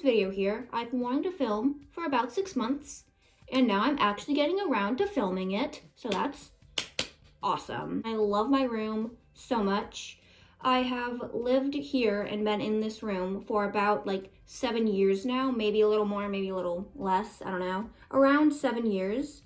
video here. I've been wanting to film for about 6 months, and now I'm actually getting around to filming it, so that's awesome. I love my room so much. I have lived here and been in this room for about like 7 years now, maybe a little more, maybe a little less, I don't know. Around 7 years.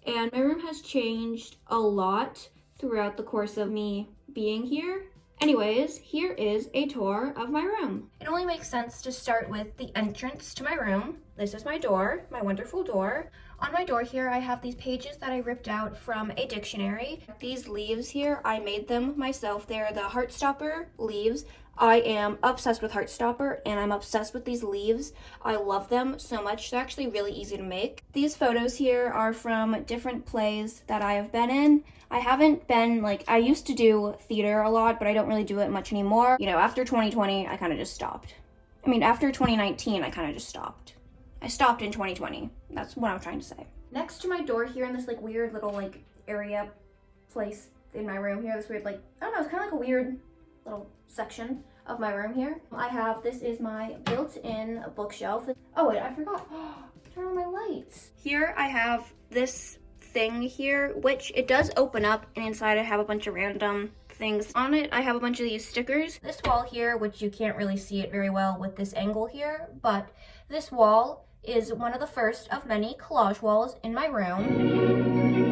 And my room has changed a lot throughout the course of me being here. Anyways, here is a tour of my room. It only makes sense to start with the entrance to my room. This is my door, my wonderful door. On my door here, I have these pages that I ripped out from a dictionary. These leaves here, I made them myself. They're the Heartstopper leaves. I am obsessed with Heartstopper, and I'm obsessed with these leaves. I love them so much. They're actually really easy to make. These photos here are from different plays that I have been in. I haven't been, I used to do theater a lot, but I don't really do it much anymore. You know, after 2020, I kind of just stopped. I mean, after 2019, I kind of just stopped. I stopped in 2020. That's what I'm trying to say. Next to my door here in this weird little area place in my room here, this weird I don't know, it's kind of like a weird little section of my room here. This is my built-in bookshelf. Oh wait, I forgot. Turn on my lights. Here I have this thing here, which it does open up, and inside I have a bunch of random things on it. I have a bunch of these stickers. This wall here, which you can't really see it very well with this angle here, but this wall is one of the first of many collage walls in my room.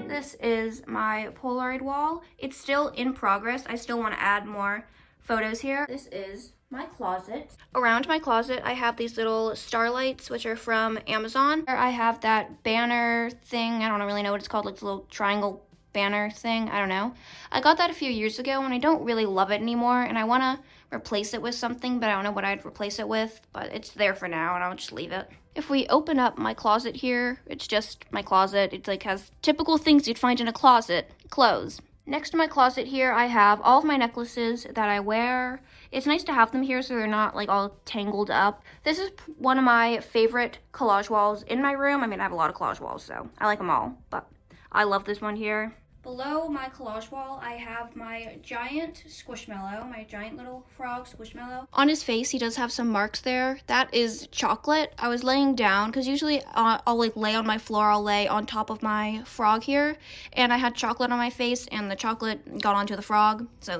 This is my Polaroid wall. It's still in progress. I still want to add more photos here. This is my closet. Around my closet, I have these little starlights, which are from Amazon. I have that banner thing. I don't really know what it's called, the little triangle banner thing. I don't know. I got that a few years ago, and I don't really love it anymore, and I want to replace it with something, but I don't know what I'd replace it with, but it's there for now, and I'll just leave it. If we open up my closet here, it's just my closet. It has typical things you'd find in a closet. Clothes. Next to my closet here, I have all of my necklaces that I wear. It's nice to have them here so they're not all tangled up. This is one of my favorite collage walls in my room. I mean, I have a lot of collage walls, so I like them all, but I love this one here. Below my collage wall, I have my giant Squishmallow, my giant little frog Squishmallow. On his face, he does have some marks there. That is chocolate. I was laying down, because usually I'll lay on my floor, I'll lay on top of my frog here, and I had chocolate on my face, and the chocolate got onto the frog, so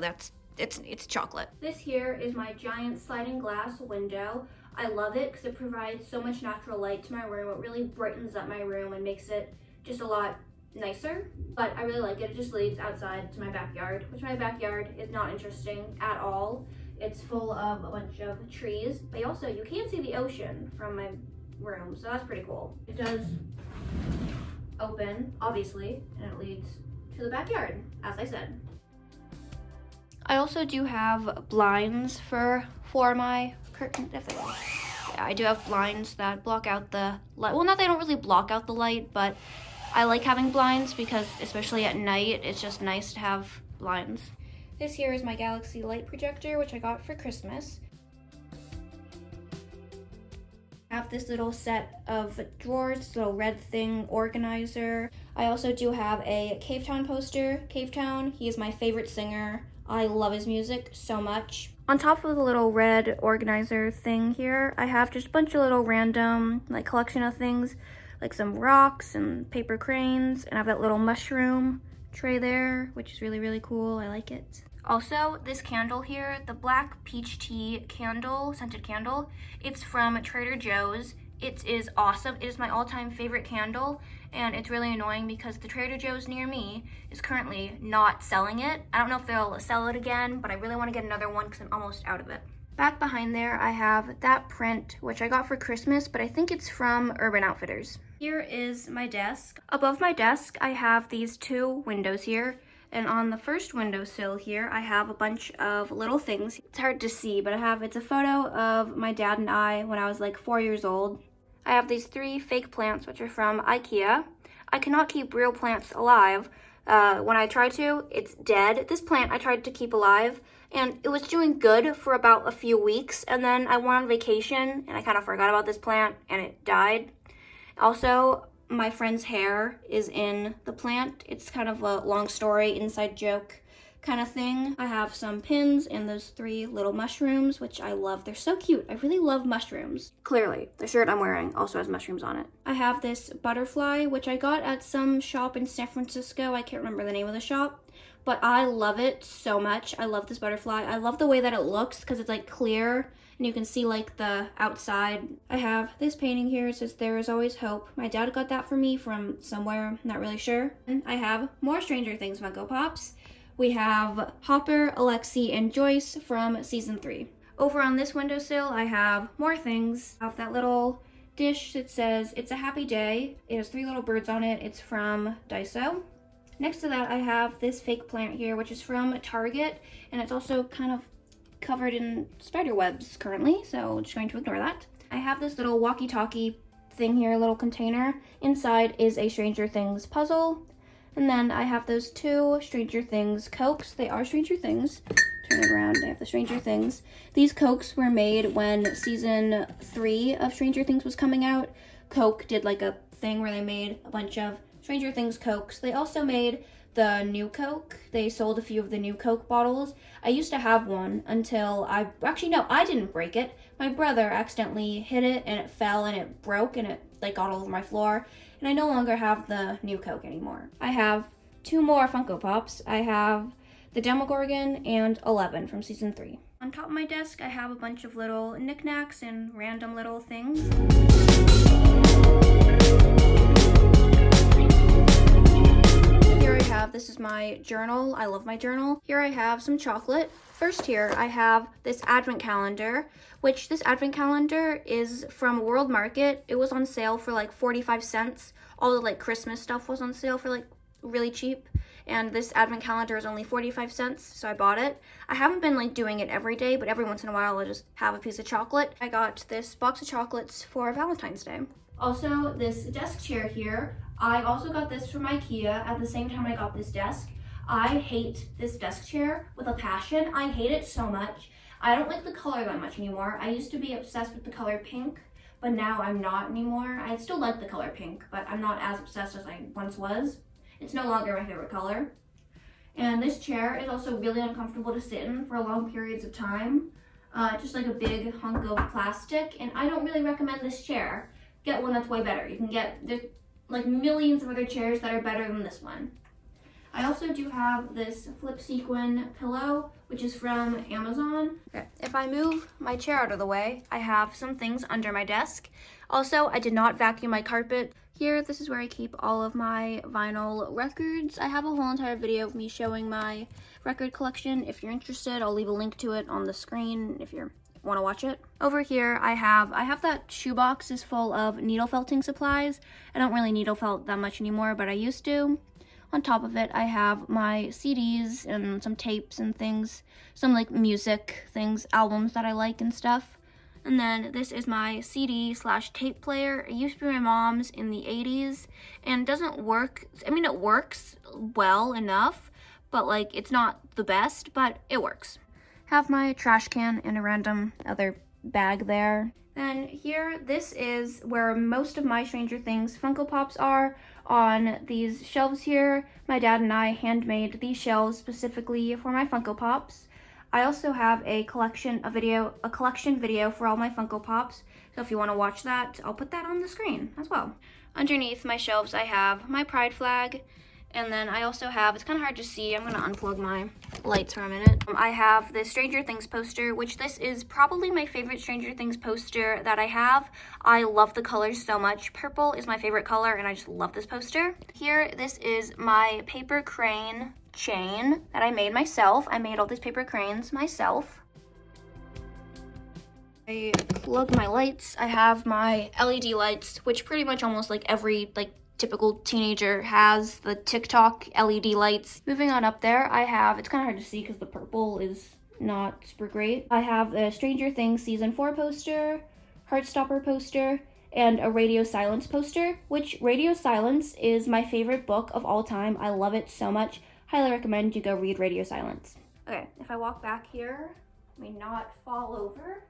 it's chocolate. This here is my giant sliding glass window. I love it because it provides so much natural light to my room. It really brightens up my room and makes it just a lot nicer, but I really like it. It just leads outside to my backyard, which my backyard is not interesting at all. It's full of a bunch of trees, but also you can see the ocean from my room, so that's pretty cool. It does open, obviously, and it leads to the backyard, as I said. I also do have blinds for my curtain. Yeah, I do have blinds that block out the light. Well, not they don't really block out the light, but I like having blinds because, especially at night, it's just nice to have blinds. This here is my Galaxy light projector, which I got for Christmas. I have this little set of drawers, this little red thing organizer. I also do have a Cavetown poster. Cavetown, he is my favorite singer. I love his music so much. On top of the little red organizer thing here, I have just a bunch of little random collection of things, like some rocks and paper cranes, and I have that little mushroom tray there, which is really, really cool. I like it. Also, this candle here, the black peach tea candle, scented candle, it's from Trader Joe's. It is awesome. It is my all-time favorite candle, and it's really annoying because the Trader Joe's near me is currently not selling it. I don't know if they'll sell it again, but I really want to get another one because I'm almost out of it. Back behind there, I have that print, which I got for Christmas, but I think it's from Urban Outfitters. Here is my desk. Above my desk, I have these two windows here, and on the first windowsill here, I have a bunch of little things. It's hard to see, but it's a photo of my dad and I when I was 4 years old. I have these 3 fake plants, which are from IKEA. I cannot keep real plants alive. When I try to, it's dead. This plant I tried to keep alive, and it was doing good for about a few weeks, and then I went on vacation, and I kind of forgot about this plant, and it died. Also, my friend's hair is in the plant. It's kind of a long story, inside joke kind of thing. I have some pins and those 3 little mushrooms, which I love. They're so cute. I really love mushrooms. Clearly, the shirt I'm wearing also has mushrooms on it. I have this butterfly, which I got at some shop in San Francisco. I can't remember the name of the shop, but I love it so much. I love this butterfly. I love the way that it looks because it's like clear and you can see like the outside. I have this painting here. It says, "There is always hope." My dad got that for me from somewhere, not really sure. And I have more Stranger Things Funko Pops. We have Hopper, Alexi, and Joyce from season 3. Over on this windowsill, I have more things. I have that little dish that says, "It's a happy day." It has 3 little birds on it. It's from Daiso. Next to that, I have this fake plant here, which is from Target, and it's also kind of covered in spider webs currently, so I'm just going to ignore that. I have this little walkie-talkie thing here, little container. Inside is a Stranger Things puzzle, and then I have those 2 Stranger Things Cokes. They are Stranger Things. Turn it around, I have the Stranger Things. These Cokes were made when season 3 of Stranger Things was coming out. Coke did like a thing where they made a bunch of Stranger Things Cokes. They also made the new Coke. They sold a few of the new Coke bottles. I used to have one until I didn't break it. My brother accidentally hit it and it fell and it broke and it like got all over my floor, and I no longer have the new Coke anymore. I have 2 more Funko Pops. I have the Demogorgon and 11 from season 3. On top of my desk, I have a bunch of little knickknacks and random little things. This is my journal. I love my journal. Here I have some chocolate. First here I have this advent calendar, which this advent calendar is from World Market. It was on sale for like 45 cents. All the like Christmas stuff was on sale for like really cheap. And this advent calendar is only 45 cents, so I bought it. I haven't been like doing it every day, but every once in a while I'll just have a piece of chocolate. I got this box of chocolates for Valentine's Day. Also, this desk chair here, I also got this from IKEA at the same time I got this desk. I hate this desk chair with a passion. I hate it so much. I don't like the color that much anymore. I used to be obsessed with the color pink, but now I'm not anymore. I still like the color pink, but I'm not as obsessed as I once was. It's no longer my favorite color. And this chair is also really uncomfortable to sit in for long periods of time. Just like a big hunk of plastic, and I don't really recommend this chair. Get one that's way better. You can get, there's like millions of other chairs that are better than this one. I also do have this flip sequin pillow, which is from Amazon. Okay. If I move my chair out of the way, I have some things under my desk. Also, I did not vacuum my carpet. Here, this is where I keep all of my vinyl records. I have a whole entire video of me showing my record collection. If you're interested, I'll leave a link to it on the screen if you want to watch it. Over here, I have that shoebox is full of needle felting supplies. I don't really needle felt that much anymore, but I used to. On top of it, I have my CDs and some tapes and things, some like music things, albums that I like and stuff. And then this is my CD/tape player. It used to be my mom's in the 80s and doesn't work. I mean, it works well enough, but like it's not the best, but it works. Have my trash can and a random other bag there. Then here, this is where most of my Stranger Things Funko Pops are, on these shelves here. My dad and I handmade these shelves specifically for my Funko Pops. I also have a collection video for all my Funko Pops, so if you want to watch that, I'll put that on the screen as well. Underneath my shelves, I have my pride flag, and then I also have, it's kind of hard to see, I'm going to unplug my lights for a minute. I have this Stranger Things poster, which this is probably my favorite Stranger Things poster that I have. I love the colors so much. Purple is my favorite color, and I just love this poster. Here, this is my paper crane chain that I made myself. I made all these paper cranes myself. I plug my lights. I have my LED lights, which pretty much almost like every typical teenager has, the TikTok LED lights. Moving on up there, I have, it's kind of hard to see because the purple is not super great. I have a Stranger Things Season 4 poster, Heartstopper poster, and a Radio Silence poster, which Radio Silence is my favorite book of all time. I love it so much. Highly recommend you go read Radio Silence. Okay, if I walk back here, let me not fall over.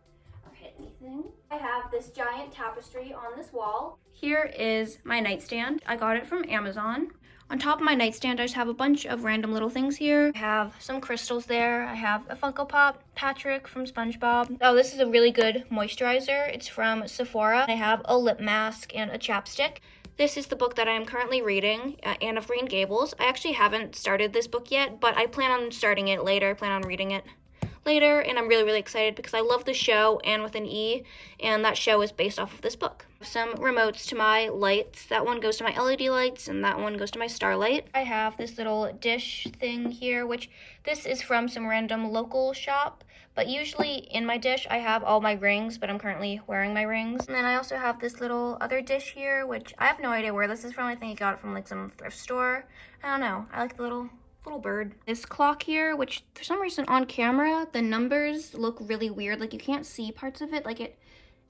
hit anything. I have this giant tapestry on this wall. Here is my nightstand. I got it from Amazon. On top of my nightstand, I just have a bunch of random little things here. I have some crystals there. I have a Funko Pop, Patrick from SpongeBob. Oh, this is a really good moisturizer. It's from Sephora. I have a lip mask and a chapstick. This is the book that I am currently reading, Anne of Green Gables. I actually haven't started this book yet, but I plan on starting it later. I plan on reading it later, and I'm really, really excited because I love the show, Anne with an E, and that show is based off of this book. Some remotes to my lights. That one goes to my LED lights, and that one goes to my Starlight. I have this little dish thing here, which this is from some random local shop, but usually in my dish I have all my rings, but I'm currently wearing my rings. And then I also have this little other dish here, which I have no idea where this is from. I think I got it from like some thrift store. I don't know. I like the little bird. This clock here, which for some reason on camera the numbers look really weird, like you can't see parts of it, like it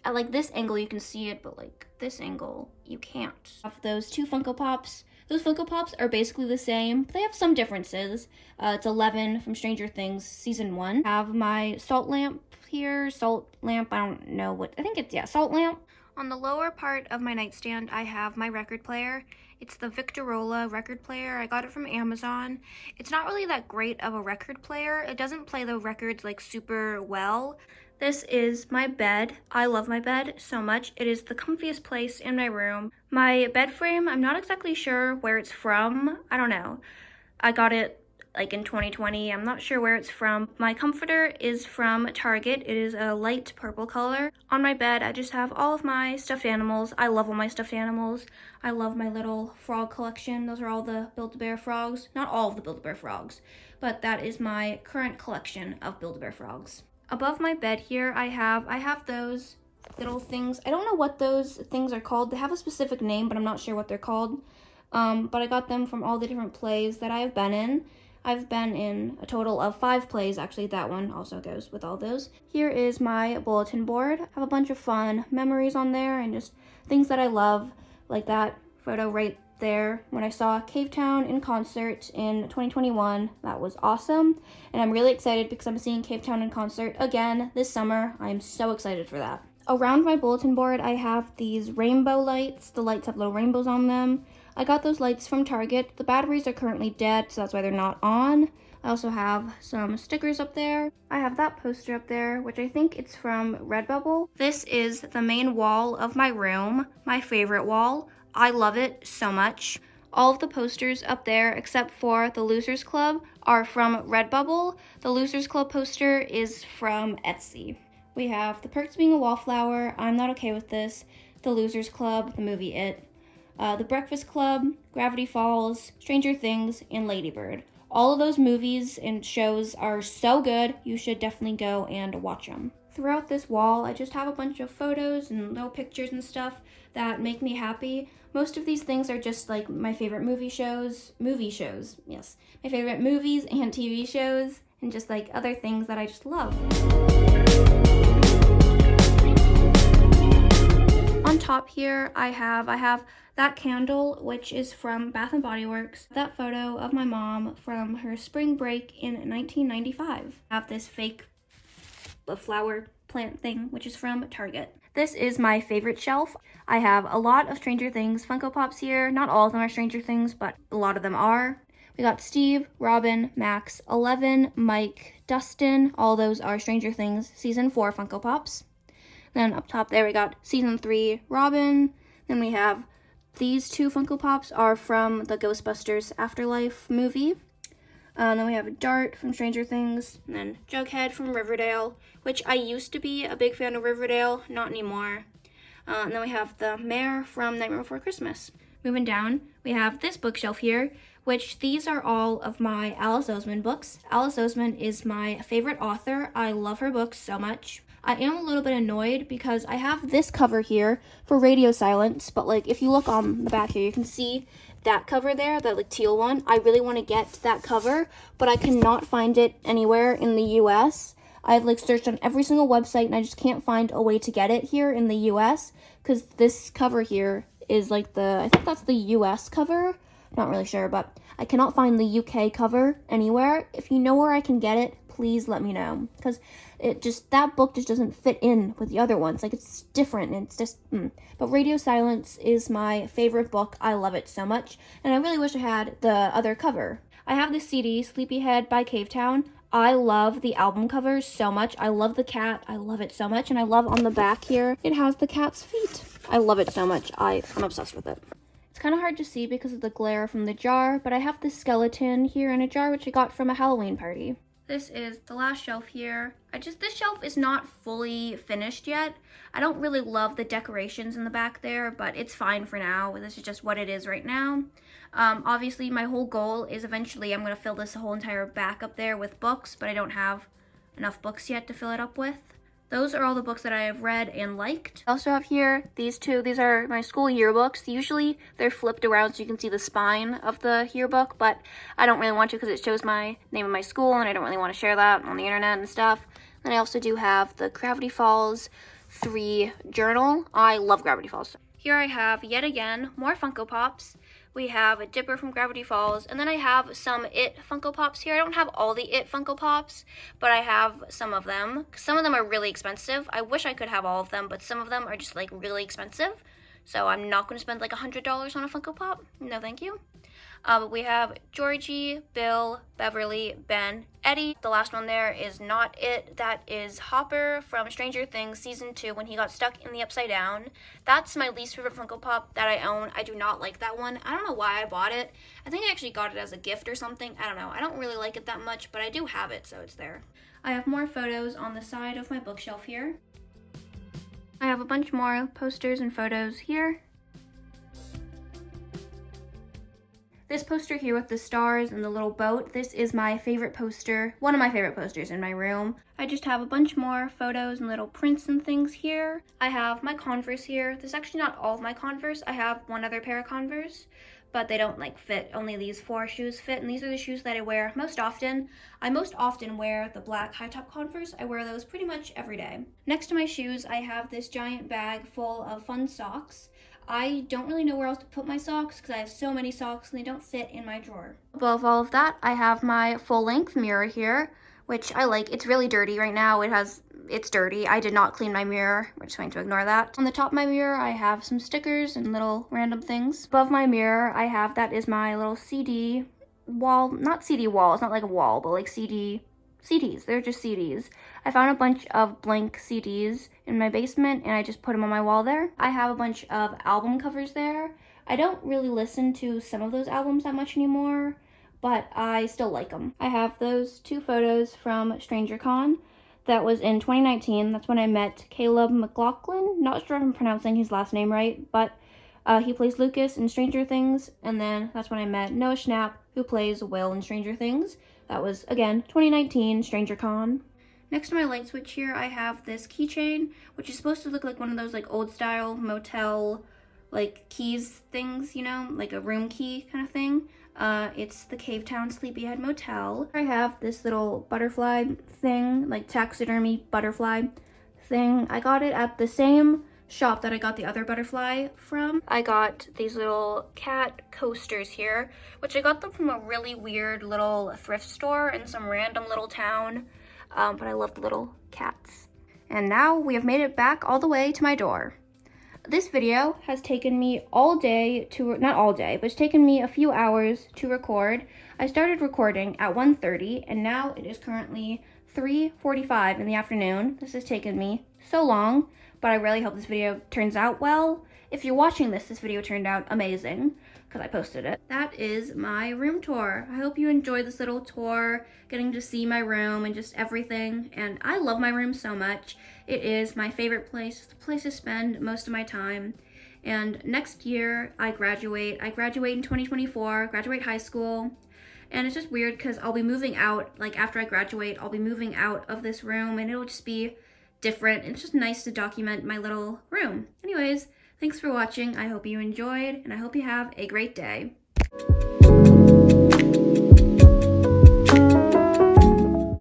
at like this angle you can see it, but like this angle you can't. I have those two Funko Pops. Those Funko Pops are basically the same, but they have some differences. It's 11 from Stranger Things season 1. I have my salt lamp here. Salt lamp, I don't know what, I think it's, yeah, salt lamp. On the lower part of my nightstand, I have my record player. It's the Victorola record player. I got it from Amazon. It's not really that great of a record player. It doesn't play the records like super well. This is my bed. I love my bed so much. It is the comfiest place in my room. My bed frame, I'm not exactly sure where it's from. I don't know. I got it like in 2020. I'm not sure where it's from. My comforter is from Target. It is a light purple color. On my bed, I just have all of my stuffed animals. I love all my stuffed animals. I love my little frog collection. Those are all the Build-A-Bear frogs. Not all of the Build-A-Bear frogs, but that is my current collection of Build-A-Bear frogs. Above my bed here, I have those little things. I don't know what those things are called. They have a specific name, but I'm not sure what they're called. But I got them from all the different plays that I have been in. I've been in a total of 5 plays. Actually, that one also goes with all those. Here is my bulletin board. I have a bunch of fun memories on there and just things that I love, like that photo right there when I saw Cavetown in concert in 2021. That was awesome, and I'm really excited because I'm seeing Cavetown in concert again this summer. I'm so excited for that. Around my bulletin board, I have these rainbow lights. The lights have little rainbows on them. I got those lights from Target. The batteries are currently dead, so that's why they're not on. I also have some stickers up there. I have that poster up there, which I think it's from Redbubble. This is the main wall of my room, my favorite wall. I love it so much. All of the posters up there, except for the Losers Club, are from Redbubble. The Losers Club poster is from Etsy. We have The Perks of Being a Wallflower, I'm Not Okay with This, The Losers Club, the movie It, The Breakfast Club, Gravity Falls, Stranger Things, and Lady Bird. All of those movies and shows are so good, you should definitely go and watch them. Throughout this wall, I just have a bunch of photos and little pictures and stuff that make me happy. Most of these things are just like my favorite movie shows, yes. My favorite movies and TV shows, and just like other things that I just love. On top here, I have that candle, which is from Bath & Body Works. That photo of my mom from her spring break in 1995. I have this fake flower plant thing, which is from Target. This is my favorite shelf. I have a lot of Stranger Things Funko Pops here. Not all of them are Stranger Things, but a lot of them are. We got Steve, Robin, Max, 11, Mike, Dustin. All those are Stranger Things Season 4 Funko Pops. Then up top there we got Season 3 Robin. Then we have these 2 Funko Pops are from the Ghostbusters Afterlife movie. Then we have Dart from Stranger Things, and then Jughead from Riverdale, which I used to be a big fan of Riverdale, not anymore. And then we have the Mayor from Nightmare Before Christmas. Moving down, we have this bookshelf here, which these are all of my Alice Oseman books. Alice Oseman is my favorite author. I love her books so much. I am a little bit annoyed because I have this cover here for Radio Silence, but like if you look on the back here, you can see that cover there, that like teal one. I really want to get that cover, but I cannot find it anywhere in the US. I've like searched on every single website and I just can't find a way to get it here in the US because this cover here is like I think that's the US cover. Not really sure, but I cannot find the UK cover anywhere. If you know where I can get it, please let me know, because that book just doesn't fit in with the other ones. Like, it's different, and it's just, But Radio Silence is my favorite book. I love it so much, and I really wish I had the other cover. I have the CD, Sleepyhead by Cavetown. I love the album cover so much. I love the cat. I love it so much, and I love on the back here, it has the cat's feet. I love it so much. I'm obsessed with it. It's kind of hard to see because of the glare from the jar, but I have this skeleton here in a jar, which I got from a Halloween party. This is the last shelf here. This shelf is not fully finished yet. I don't really love the decorations in the back there, but it's fine for now. This is just what it is right now. Obviously, my whole goal is eventually I'm going to fill this whole entire back up there with books, but I don't have enough books yet to fill it up with. Those are all the books that I have read and liked. I also have here these two. These are my school yearbooks. Usually they're flipped around so you can see the spine of the yearbook, but I don't really want to because it shows my name of my school, and I don't really want to share that on the internet and stuff. Then I also do have the Gravity Falls 3 journal. I love Gravity Falls. Here I have, yet again, more Funko Pops. We have a Dipper from Gravity Falls, and then I have some It Funko Pops here. I don't have all the It Funko Pops, but I have some of them. Some of them are really expensive. I wish I could have all of them, but some of them are just like really expensive. So I'm not going to spend like $100 on a Funko Pop. No, thank you. But we have Georgie, Bill, Beverly, Ben, Eddie. The last one there is not It. That is Hopper from Stranger Things Season 2 when he got stuck in the Upside Down. That's my least favorite Funko Pop that I own. I do not like that one. I don't know why I bought it. I think I actually got it as a gift or something. I don't know. I don't really like it that much, but I do have it, so it's there. I have more photos on the side of my bookshelf here. I have a bunch more posters and photos here. This poster here with the stars and the little boat, this is my favorite poster, one of my favorite posters in my room. I just have a bunch more photos and little prints and things here. I have my Converse here. This is actually not all of my Converse. I have one other pair of Converse, but they don't like fit. Only these 4 shoes fit, and these are the shoes that I wear most often. I most often wear the black high top Converse. I wear those pretty much every day. Next to my shoes, I have this giant bag full of fun socks. I don't really know where else to put my socks because I have so many socks and they don't fit in my drawer. Above all of that, I have my full-length mirror here, which I like. It's really dirty right now. It's dirty. I did not clean my mirror. We're just going to ignore that. On the top of my mirror, I have some stickers and little random things. Above my mirror, that is my little CD wall. Not CD wall. It's not like a wall, but like CDs. They're just CDs. I found a bunch of blank CDs in my basement and I just put them on my wall there. I have a bunch of album covers there. I don't really listen to some of those albums that much anymore, but I still like them. I have those 2 photos from StrangerCon. That was in 2019. That's when I met Caleb McLaughlin. Not sure if I'm pronouncing his last name right, but he plays Lucas in Stranger Things. And then that's when I met Noah Schnapp, who plays Will in Stranger Things. That was, again, 2019, StrangerCon. Next to my light switch here, I have this keychain, which is supposed to look like one of those like old style motel like keys things, you know, like a room key kind of thing. It's the Cavetown Sleepyhead Motel. I have this little butterfly thing, like taxidermy butterfly thing. I got it at the same shop that I got the other butterfly from. I got these little cat coasters here, which I got them from a really weird little thrift store in some random little town. But I love the little cats. And now we have made it back all the way to my door. This video has taken me all day not all day, but it's taken me a few hours to record. I started recording at 1:30 and now it is currently 3:45 in the afternoon. This has taken me so long, but I really hope this video turns out well. If you're watching this video turned out amazing because I posted it. That is my room tour. I hope you enjoyed this little tour, getting to see my room and just everything. And I love my room so much. It is my favorite place, the place to spend most of my time. And next year I graduate. I graduate in 2024, graduate high school. And it's just weird because I'll be moving out, like after I graduate, I'll be moving out of this room and it'll just be different. It's just nice to document my little room. Anyways, thanks for watching. I hope you enjoyed and I hope you have a great day.